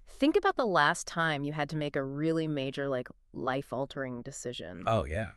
Think about the last time you had to make a really major, like, life-altering decision. Oh, yeah.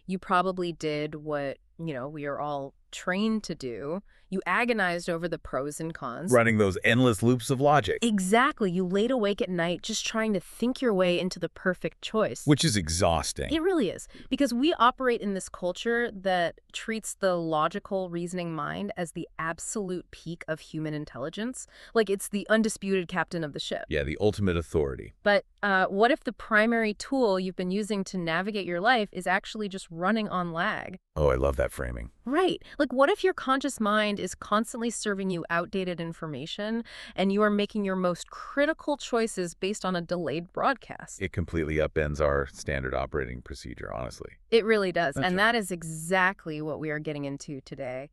You probably did what, we are all trained to do. You agonized over the pros and cons. Running those endless loops of logic. Exactly. You laid awake at night just trying to think your way into the perfect choice. Which is exhausting. It really is. Because we operate in this culture that treats the logical reasoning mind as the absolute peak of human intelligence. Like it's the undisputed captain of the ship. Yeah, the ultimate authority. But what if the primary tool you've been using to navigate your life is actually just running on lag? Oh, I love that framing. Right. Like, what if your conscious mind is constantly serving you outdated information and you are making your most critical choices based on a delayed broadcast? It completely upends our standard operating procedure, honestly. It really does. That's And right. that is exactly what we are getting into today.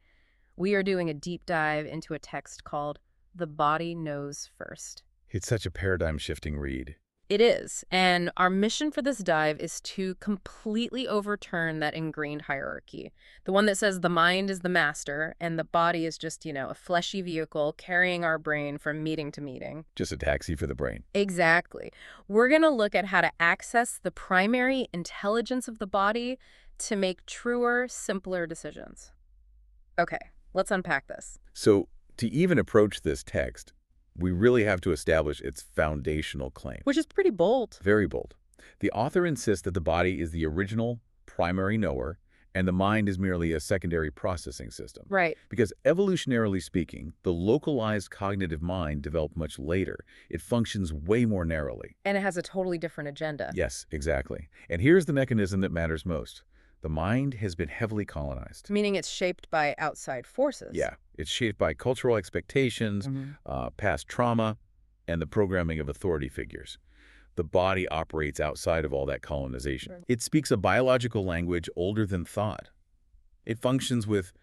We are doing a deep dive into a text called The Body Knows First. It's such a paradigm-shifting read. It is. And our mission for this dive is to completely overturn that ingrained hierarchy. The one that says the mind is the master and the body is just, a fleshy vehicle carrying our brain from meeting to meeting. Just a taxi for the brain. Exactly. We're going to look at how to access the primary intelligence of the body to make truer, simpler decisions. Okay, let's unpack this. So, to even approach this text, we really have to establish its foundational claim. Which is pretty bold. Very bold. The author insists that the body is the original primary knower, and the mind is merely a secondary processing system. Right. Because evolutionarily speaking, the localized cognitive mind developed much later. It functions way more narrowly. And it has a totally different agenda. Yes, exactly. And here's the mechanism that matters most. The mind has been heavily colonized. Meaning it's shaped by outside forces. Yeah, it's shaped by cultural expectations, past trauma, and the programming of authority figures. The body operates outside of all that colonization. Right. It speaks a biological language older than thought. It functions with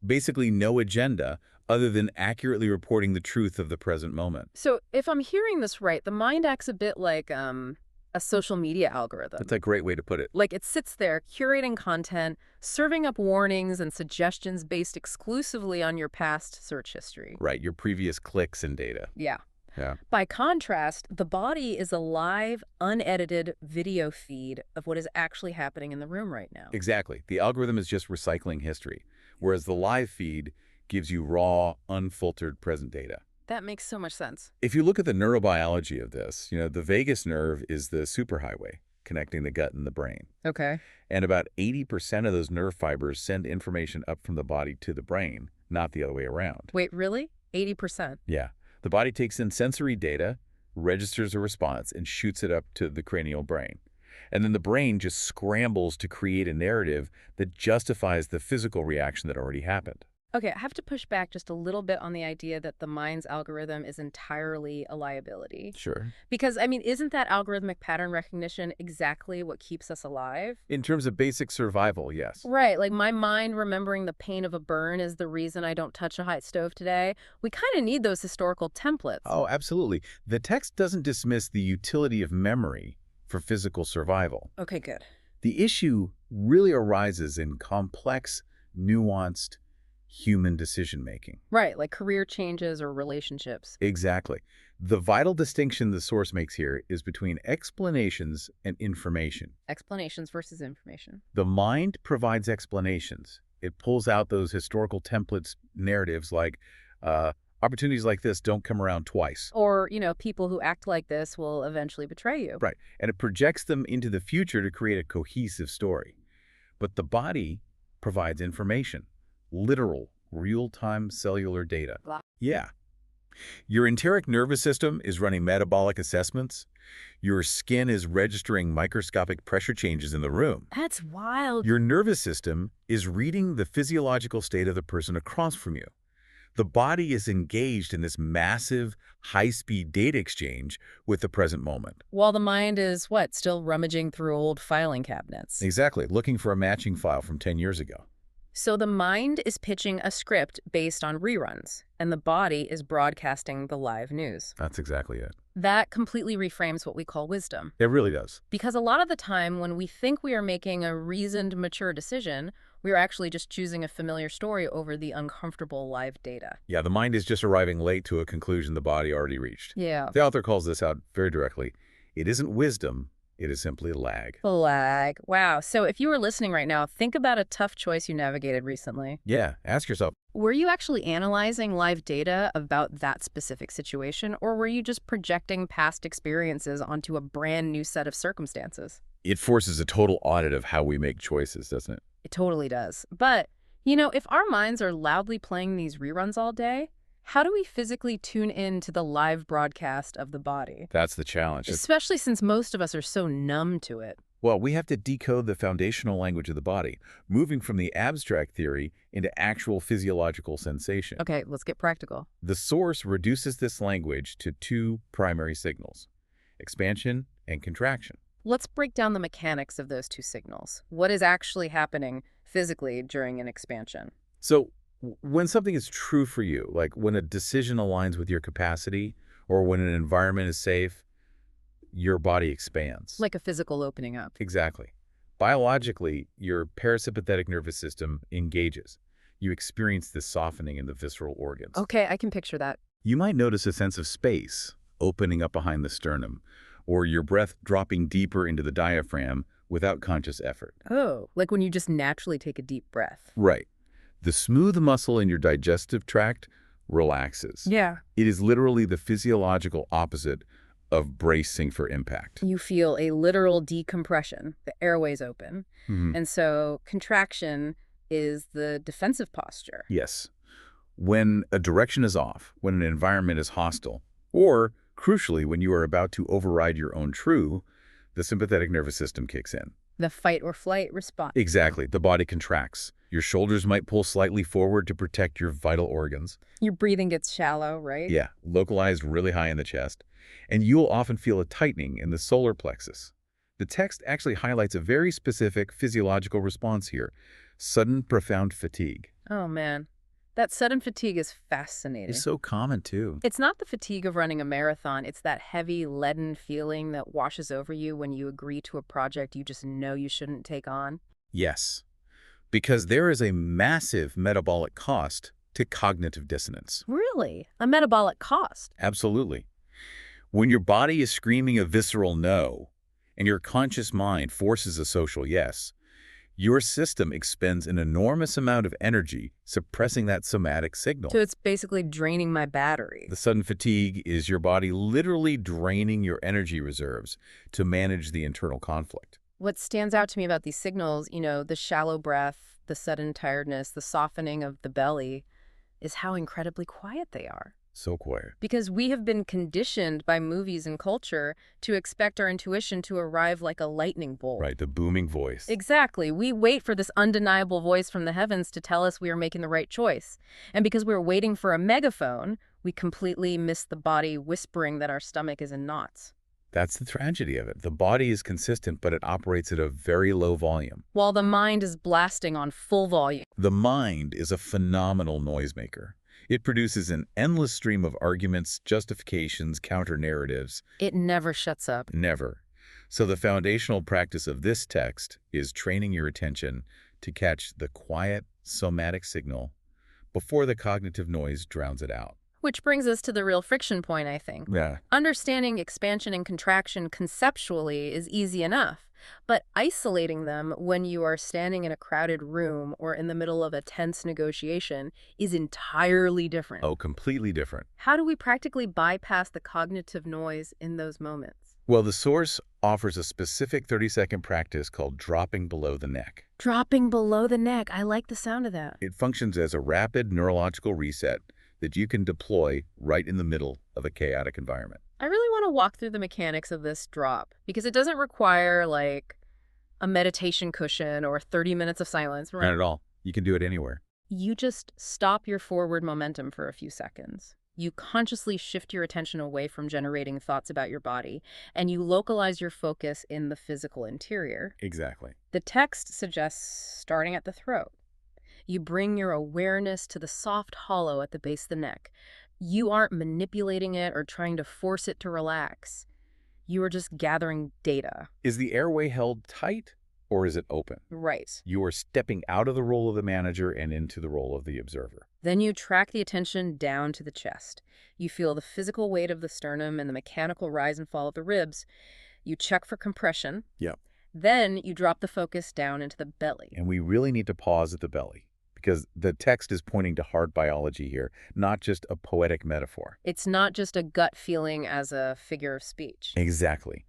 basically no agenda other than accurately reporting the truth of the present moment. So if I'm hearing this right, the mind acts a bit like a social media algorithm. That's a great way to put it. Like it sits there curating content, serving up warnings and suggestions based exclusively on your past search history. Right, your previous clicks and data. Yeah. Yeah. By contrast, the body is a live, unedited video feed of what is actually happening in the room right now. Exactly. The algorithm is just recycling history, whereas the live feed gives you raw, unfiltered present data. That makes so much sense. If you look at the neurobiology of this, the vagus nerve is the superhighway connecting the gut and the brain. Okay. And about 80% of those nerve fibers send information up from the body to the brain, not the other way around. Wait, really? 80%? Yeah. The body takes in sensory data, registers a response, and shoots it up to the cranial brain. And then the brain just scrambles to create a narrative that justifies the physical reaction that already happened. Okay, I have to push back just a little bit on the idea that the mind's algorithm is entirely a liability. Sure. Because, isn't that algorithmic pattern recognition exactly what keeps us alive? In terms of basic survival, yes. Right, like my mind remembering the pain of a burn is the reason I don't touch a hot stove today. We kind of need those historical templates. Oh, absolutely. The text doesn't dismiss the utility of memory for physical survival. Okay, good. The issue really arises in complex, nuanced, human decision-making. Right, like career changes or relationships. Exactly. The vital distinction the source makes here is between explanations and information. Explanations versus information. The mind provides explanations. It pulls out those historical templates, narratives like, opportunities like this don't come around twice. Or, people who act like this will eventually betray you. Right. And it projects them into the future to create a cohesive story. But the body provides information. Literal, real-time cellular data. Blah. Yeah. Your enteric nervous system is running metabolic assessments. Your skin is registering microscopic pressure changes in the room. That's wild. Your nervous system is reading the physiological state of the person across from you. The body is engaged in this massive, high-speed data exchange with the present moment. While the mind is, still rummaging through old filing cabinets. Exactly, looking for a matching file from 10 years ago. So the mind is pitching a script based on reruns, and the body is broadcasting the live news. That's exactly it. That completely reframes what we call wisdom. It really does. Because a lot of the time when we think we are making a reasoned, mature decision, We are actually just choosing a familiar story over the uncomfortable live data. Yeah, the mind is just arriving late to a conclusion the body already reached. Yeah. The author calls this out very directly. It isn't wisdom, it is simply lag. Flag. Wow. So if you were listening right now, think about a tough choice you navigated recently. Yeah, ask yourself, Were you actually analyzing live data about that specific situation, or were you just projecting past experiences onto a brand new set of circumstances? it forces a total audit of how we make choices, doesn't it? It totally does. But, if our minds are loudly playing these reruns all day, how do we physically tune in to the live broadcast of the body? That's the challenge. Especially since most of us are so numb to it. Well, we have to decode the foundational language of the body, moving from the abstract theory into actual physiological sensation. Okay, let's get practical. The source reduces this language to two primary signals, expansion and contraction. Let's break down the mechanics of those two signals. What is actually happening physically during an expansion? So when something is true for you, like when a decision aligns with your capacity or when an environment is safe, your body expands. Like a physical opening up. Exactly. Biologically, your parasympathetic nervous system engages. You experience this softening in the visceral organs. Okay, I can picture that. You might notice a sense of space opening up behind the sternum, or your breath dropping deeper into the diaphragm without conscious effort. Oh, like when you just naturally take a deep breath. Right. The smooth muscle in your digestive tract relaxes. Yeah. It is literally the physiological opposite of bracing for impact. You feel a literal decompression. The airways open. Mhm. And so contraction is the defensive posture. Yes. When a direction is off, when an environment is hostile, or, crucially, when you are about to override your own true, the sympathetic nervous system kicks in. The fight or flight response. Exactly. The body contracts. Your shoulders might pull slightly forward to protect your vital organs. Your breathing gets shallow, right? Yeah, localized really high in the chest. And you'll often feel a tightening in the solar plexus. The text actually highlights a very specific physiological response here, sudden profound fatigue. Oh, man. That sudden fatigue is fascinating. It's so common, too. It's not the fatigue of running a marathon. It's that heavy, leaden feeling that washes over you when you agree to a project you just know you shouldn't take on. Yes, because there is a massive metabolic cost to cognitive dissonance. Really? A metabolic cost? Absolutely. When your body is screaming a visceral no, and your conscious mind forces a social yes, your system expends an enormous amount of energy suppressing that somatic signal. So it's basically draining my battery. The sudden fatigue is your body literally draining your energy reserves to manage the internal conflict. What stands out to me about these signals, the shallow breath, the sudden tiredness, the softening of the belly, is how incredibly quiet they are. So quiet. Because we have been conditioned by movies and culture to expect our intuition to arrive like a lightning bolt. Right, the booming voice. Exactly. We wait for this undeniable voice from the heavens to tell us we are making the right choice. And because we're waiting for a megaphone, we completely miss the body whispering that our stomach is in knots. That's the tragedy of it. The body is consistent, but it operates at a very low volume. While the mind is blasting on full volume. The mind is a phenomenal noisemaker. It produces an endless stream of arguments, justifications, counter-narratives. It never shuts up. Never. So the foundational practice of this text is training your attention to catch the quiet, somatic signal before the cognitive noise drowns it out. Which brings us to the real friction point, I think. Yeah. Understanding expansion and contraction conceptually is easy enough, but isolating them when you are standing in a crowded room or in the middle of a tense negotiation is entirely different. Oh, completely different. How do we practically bypass the cognitive noise in those moments? Well, the source offers a specific 30-second practice called dropping below the neck. Dropping below the neck. I like the sound of that. It functions as a rapid neurological reset that you can deploy right in the middle of a chaotic environment. I really want to walk through the mechanics of this drop because it doesn't require like a meditation cushion or 30 minutes of silence. Not at all. You can do it anywhere. You just stop your forward momentum for a few seconds. You consciously shift your attention away from generating thoughts about your body, and you localize your focus in the physical interior. Exactly. The text suggests starting at the throat. You bring your awareness to the soft hollow at the base of the neck. You aren't manipulating it or trying to force it to relax. You are just gathering data. Is the airway held tight or is it open? Right. You are stepping out of the role of the manager and into the role of the observer. Then you track the attention down to the chest. You feel the physical weight of the sternum and the mechanical rise and fall of the ribs. You check for compression. Yep. Then you drop the focus down into the belly. And we really need to pause at the belly because the text is pointing to hard biology here, not just a poetic metaphor. It's not just a gut feeling as a figure of speech. Exactly.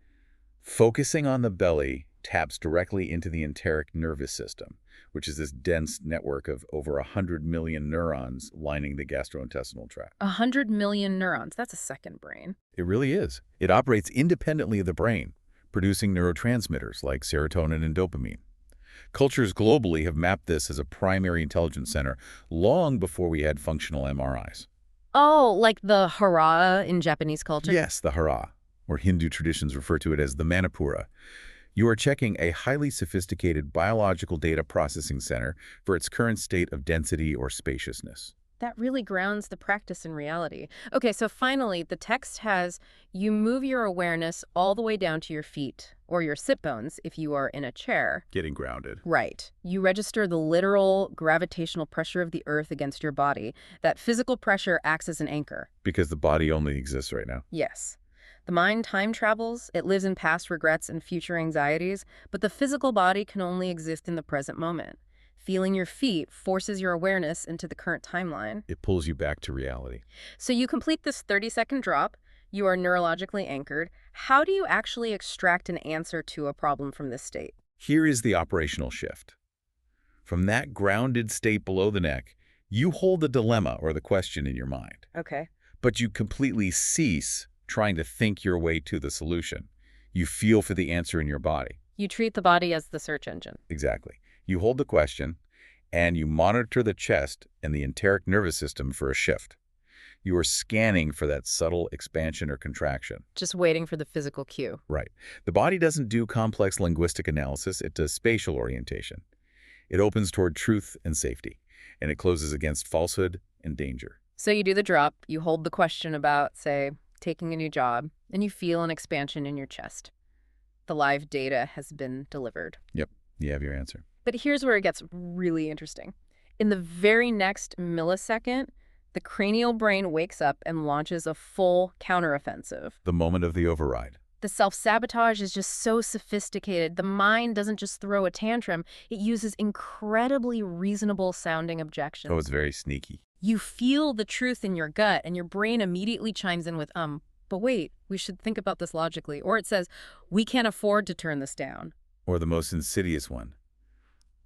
Focusing on the belly taps directly into the enteric nervous system, which is this dense network of over 100 million neurons lining the gastrointestinal tract. 100 million neurons. That's a second brain. It really is. It operates independently of the brain, producing neurotransmitters like serotonin and dopamine. Cultures globally have mapped this as a primary intelligence center long before we had functional MRIs. Oh, like the hara in Japanese culture? Yes, the hara, or Hindu traditions refer to it as the manipura. You are checking a highly sophisticated biological data processing center for its current state of density or spaciousness. That really grounds the practice in reality. Okay, so finally, the text has you move your awareness all the way down to your feet, or your sit bones if you are in a chair. Getting grounded. Right. You register the literal gravitational pressure of the earth against your body. That physical pressure acts as an anchor. Because the body only exists right now. Yes. The mind time travels, it lives in past regrets and future anxieties, but the physical body can only exist in the present moment. Feeling your feet forces your awareness into the current timeline. It pulls you back to reality. So you complete this 30-second drop, you are neurologically anchored. How do you actually extract an answer to a problem from this state? Here is the operational shift. From that grounded state below the neck, you hold the dilemma or the question in your mind. Okay. But you completely cease trying to think your way to the solution. You feel for the answer in your body. You treat the body as the search engine. Exactly. You hold the question, and you monitor the chest and the enteric nervous system for a shift. You are scanning for that subtle expansion or contraction. Just waiting for the physical cue. Right. The body doesn't do complex linguistic analysis, it does spatial orientation. It opens toward truth and safety, and it closes against falsehood and danger. So you do the drop, you hold the question about, say, taking a new job, and you feel an expansion in your chest. The live data has been delivered. Yep, you have your answer. But here's where it gets really interesting. In the very next millisecond, the cranial brain wakes up and launches a full counteroffensive. The moment of the override. The self-sabotage is just so sophisticated. The mind doesn't just throw a tantrum. It uses incredibly reasonable-sounding objections. Oh, it's very sneaky. You feel the truth in your gut, and your brain immediately chimes in with, but wait, we should think about this logically. Or it says, we can't afford to turn this down. Or the most insidious one.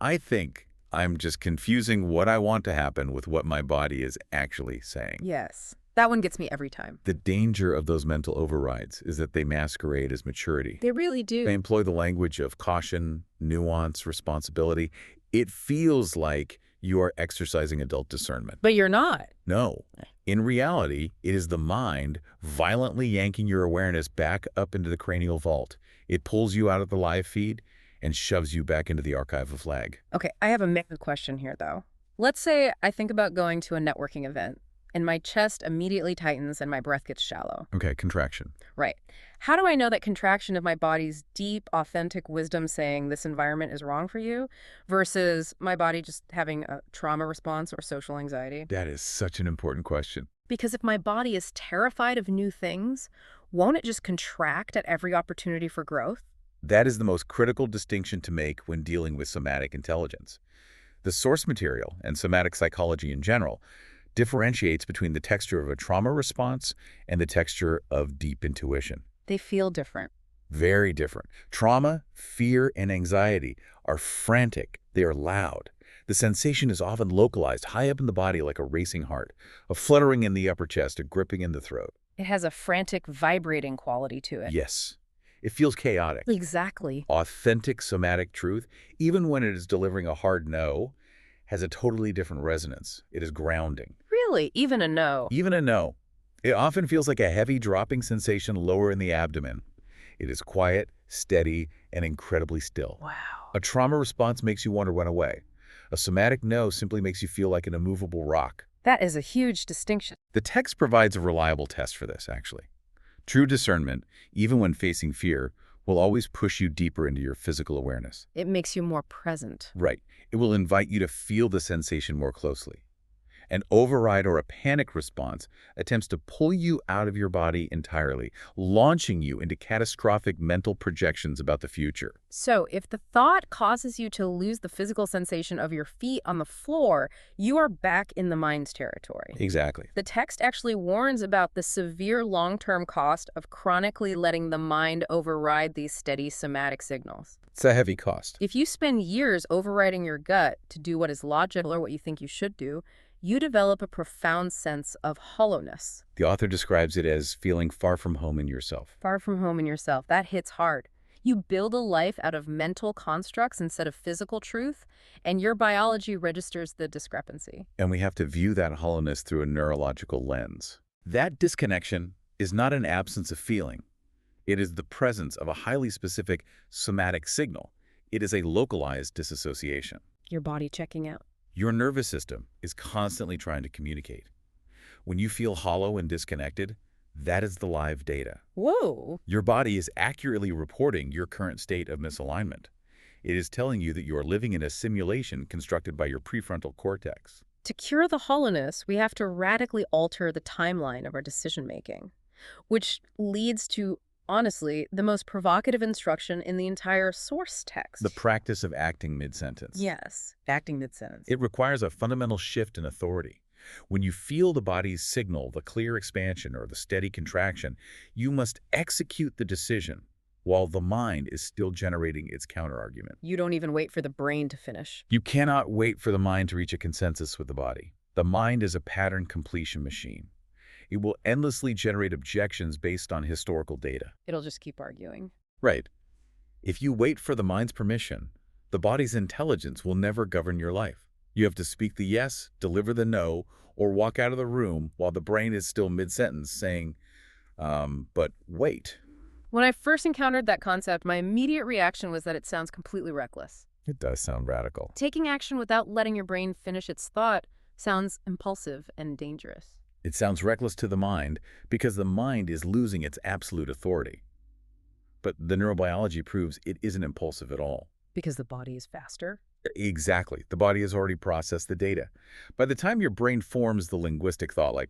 I think I'm just confusing what I want to happen with what my body is actually saying. Yes. That one gets me every time. The danger of those mental overrides is that they masquerade as maturity. They really do. They employ the language of caution, nuance, responsibility. It feels like you are exercising adult discernment. But you're not. No. In reality, it is the mind violently yanking your awareness back up into the cranial vault. It pulls you out of the live feed and shoves you back into the archive of lag. Okay, I have a mega question here, though. Let's say I think about going to a networking event, and my chest immediately tightens and my breath gets shallow. Okay, contraction. Right. How do I know that contraction of my body's deep, authentic wisdom saying this environment is wrong for you versus my body just having a trauma response or social anxiety? That is such an important question. Because if my body is terrified of new things, won't it just contract at every opportunity for growth? That is the most critical distinction to make when dealing with somatic intelligence. The source material, and somatic psychology in general, differentiates between the texture of a trauma response and the texture of deep intuition. They feel different. Very different. Trauma, fear, and anxiety are frantic. They are loud. The sensation is often localized high up in the body like a racing heart, a fluttering in the upper chest, a gripping in the throat. It has a frantic, vibrating quality to it. Yes. It feels chaotic. Exactly. Authentic somatic truth, even when it is delivering a hard no, has a totally different resonance. It is grounding. Really? Even a no? Even a no. It often feels like a heavy dropping sensation lower in the abdomen. It is quiet, steady, and incredibly still. Wow. A trauma response makes you want to run away. A somatic no simply makes you feel like an immovable rock. That is a huge distinction. The text provides a reliable test for this, actually. True discernment, even when facing fear, will always push you deeper into your physical awareness. It makes you more present. Right. It will invite you to feel the sensation more closely. An override or a panic response attempts to pull you out of your body entirely, launching you into catastrophic mental projections about the future. So, if the thought causes you to lose the physical sensation of your feet on the floor, you are back in the mind's territory. Exactly. The text actually warns about the severe long-term cost of chronically letting the mind override these steady somatic signals. It's a heavy cost. If you spend years overriding your gut to do what is logical or what you think you should do, you develop a profound sense of hollowness. The author describes it as feeling far from home in yourself. Far from home in yourself. That hits hard. You build a life out of mental constructs instead of physical truth, and your biology registers the discrepancy. And we have to view that hollowness through a neurological lens. That disconnection is not an absence of feeling. It is the presence of a highly specific somatic signal. It is a localized disassociation. Your body checking out. Your nervous system is constantly trying to communicate. When you feel hollow and disconnected, that is the live data. Whoa! Your body is accurately reporting your current state of misalignment. It is telling you that you are living in a simulation constructed by your prefrontal cortex. To cure the hollowness, we have to radically alter the timeline of our decision-making, which leads to, honestly, the most provocative instruction in the entire source text. The practice of acting mid-sentence. Yes, acting mid-sentence. It requires a fundamental shift in authority. When you feel the body's signal, the clear expansion or the steady contraction, you must execute the decision while the mind is still generating its counterargument. You don't even wait for the brain to finish. You cannot wait for the mind to reach a consensus with the body. The mind is a pattern completion machine. It will endlessly generate objections based on historical data. It'll just keep arguing. Right. If you wait for the mind's permission, the body's intelligence will never govern your life. You have to speak the yes, deliver the no, or walk out of the room while the brain is still mid-sentence saying, but wait. When I first encountered that concept, my immediate reaction was that it sounds completely reckless. It does sound radical. Taking action without letting your brain finish its thought sounds impulsive and dangerous. It sounds reckless to the mind because the mind is losing its absolute authority. But the neurobiology proves it isn't impulsive at all. Because the body is faster? Exactly. The body has already processed the data. By the time your brain forms the linguistic thought, like,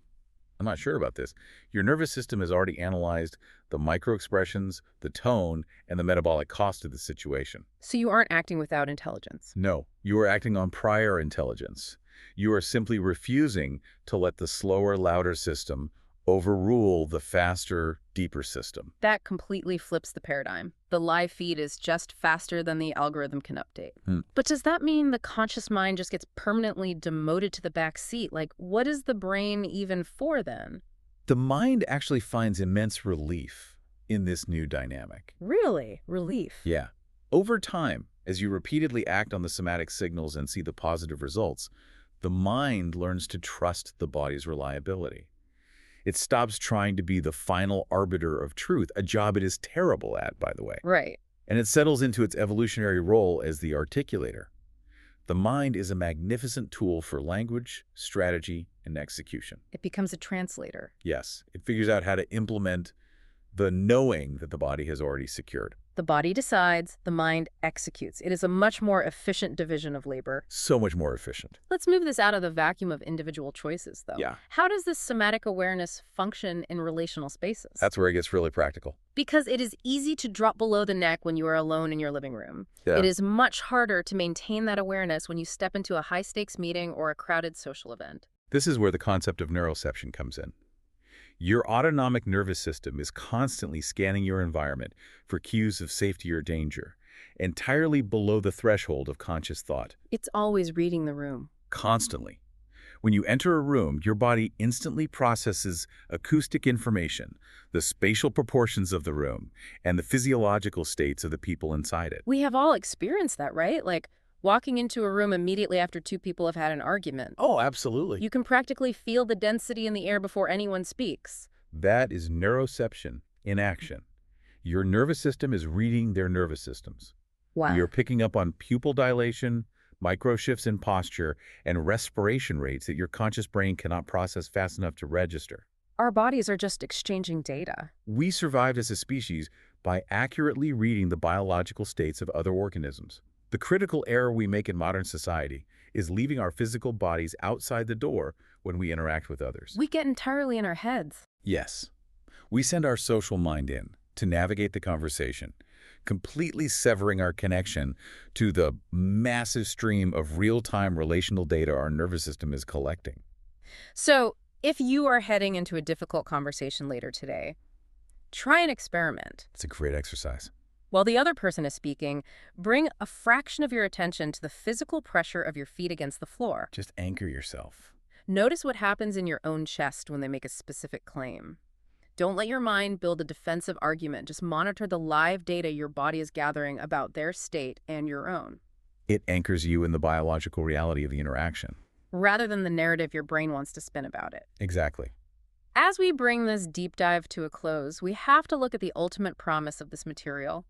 I'm not sure about this, your nervous system has already analyzed the microexpressions, the tone, and the metabolic cost of the situation. So you aren't acting without intelligence. No, you are acting on prior intelligence. You are simply refusing to let the slower, louder system overrule the faster, deeper system. That completely flips the paradigm. The live feed is just faster than the algorithm can update. But does that mean the conscious mind just gets permanently demoted to the back seat? Like, what is the brain even for then? The mind actually finds immense relief in this new dynamic. Really? Relief? Yeah. Over time, as you repeatedly act on the somatic signals and see the positive results, the mind learns to trust the body's reliability. It stops trying to be the final arbiter of truth, a job it is terrible at, by the way. Right. And it settles into its evolutionary role as the articulator. The mind is a magnificent tool for language, strategy, and execution. It becomes a translator. Yes, it figures out how to implement the knowing that the body has already secured. The body decides, the mind executes. It is a much more efficient division of labor. So much more efficient. Let's move this out of the vacuum of individual choices, though. Yeah. How does this somatic awareness function in relational spaces? That's where it gets really practical. Because it is easy to drop below the neck when you are alone in your living room. Yeah. It is much harder to maintain that awareness when you step into a high-stakes meeting or a crowded social event. This is where the concept of neuroception comes in. Your autonomic nervous system is constantly scanning your environment for cues of safety or danger, entirely below the threshold of conscious thought. It's always reading the room. Constantly. When you enter a room, your body instantly processes acoustic information, the spatial proportions of the room, and the physiological states of the people inside it. We have all experienced that, right? Like walking into a room immediately after two people have had an argument. Oh, absolutely. You can practically feel the density in the air before anyone speaks. That is neuroception in action. Your nervous system is reading their nervous systems. Wow. You're picking up on pupil dilation, micro shifts in posture, and respiration rates that your conscious brain cannot process fast enough to register. Our bodies are just exchanging data. We survived as a species by accurately reading the biological states of other organisms. The critical error we make in modern society is leaving our physical bodies outside the door when we interact with others. We get entirely in our heads. Yes, we send our social mind in to navigate the conversation, completely severing our connection to the massive stream of real-time relational data our nervous system is collecting. So, if you are heading into a difficult conversation later today, try an experiment. It's a great exercise. While the other person is speaking, bring a fraction of your attention to the physical pressure of your feet against the floor. Just anchor yourself. Notice what happens in your own chest when they make a specific claim. Don't let your mind build a defensive argument. Just monitor the live data your body is gathering about their state and your own, It anchors you in the biological reality of the interaction. rather than the narrative your brain wants to spin about it. Exactly. As we bring this deep dive to a close, we have to look at the ultimate promise of this material.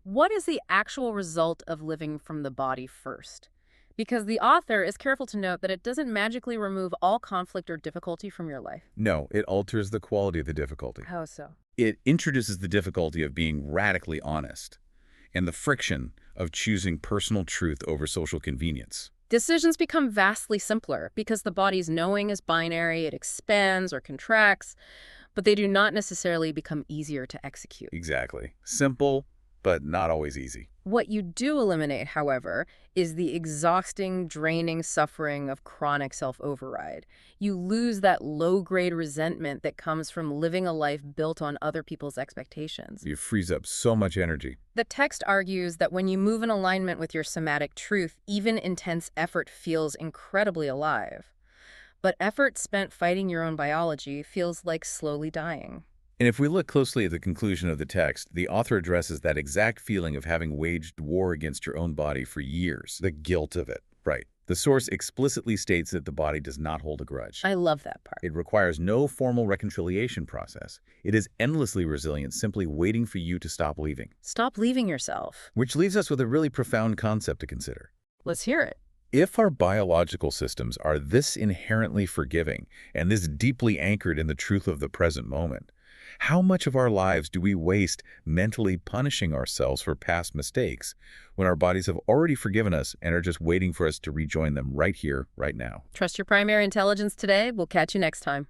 What is the actual result of living from the body first? Because the author is careful to note that it doesn't magically remove all conflict or difficulty from your life. No, it alters the quality of the difficulty. How so? It introduces the difficulty of being radically honest and the friction of choosing personal truth over social convenience. Decisions become vastly simpler because the body's knowing is binary, it expands or contracts, but they do not necessarily become easier to execute. Exactly. Simple, but not always easy. What you do eliminate, however, is the exhausting, draining suffering of chronic self-override. You lose that low-grade resentment that comes from living a life built on other people's expectations. You frees up so much energy. The text argues that when you move in alignment with your somatic truth, even intense effort feels incredibly alive. But effort spent fighting your own biology feels like slowly dying. And if we look closely at the conclusion of the text, the author addresses that exact feeling of having waged war against your own body for years. The guilt of it. Right. The source explicitly states that the body does not hold a grudge. I love that part. It requires no formal reconciliation process. It is endlessly resilient, simply waiting for you to stop leaving. Stop leaving yourself. Which leaves us with a really profound concept to consider. Let's hear it. If our biological systems are this inherently forgiving and this deeply anchored in the truth of the present moment, how much of our lives do we waste mentally punishing ourselves for past mistakes when our bodies have already forgiven us and are just waiting for us to rejoin them right here, right now? Trust your primary intelligence today. We'll catch you next time.